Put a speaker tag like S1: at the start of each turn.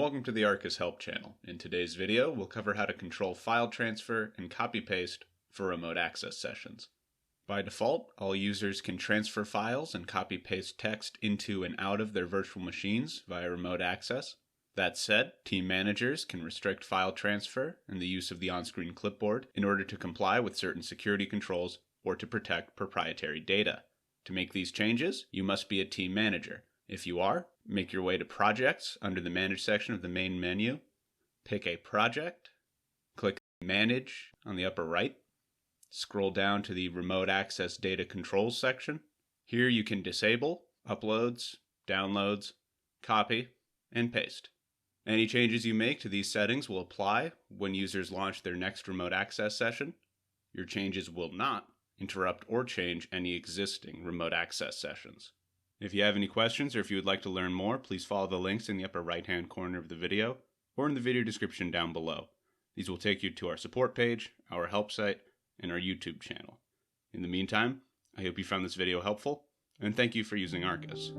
S1: welcome to the Arcus help channel. In today's video, we'll cover how to control file transfer and copy-paste for remote access sessions. By default, all users can transfer files and copy-paste text into and out of their virtual machines via remote access. That said, team managers can restrict file transfer and the use of the on-screen clipboard in order to comply with certain security controls or to protect proprietary data. To make these changes, you must be a team manager. If you are, make your way to Projects under the Manage section of the main menu. Pick a project, click Manage on the upper right. Scroll down to the Remote Access Data Controls section. Here you can disable uploads, downloads, copy, and paste. Any changes you make to these settings will apply when users launch their next remote access session. Your changes will not interrupt or change any existing remote access sessions. If you have any questions or if you would like to learn more, please follow the links in the upper right-hand corner of the video or in the video description down below. These will take you to our support page, our help site, and our YouTube channel. In the meantime, I hope you found this video helpful, and thank you for using Arcus.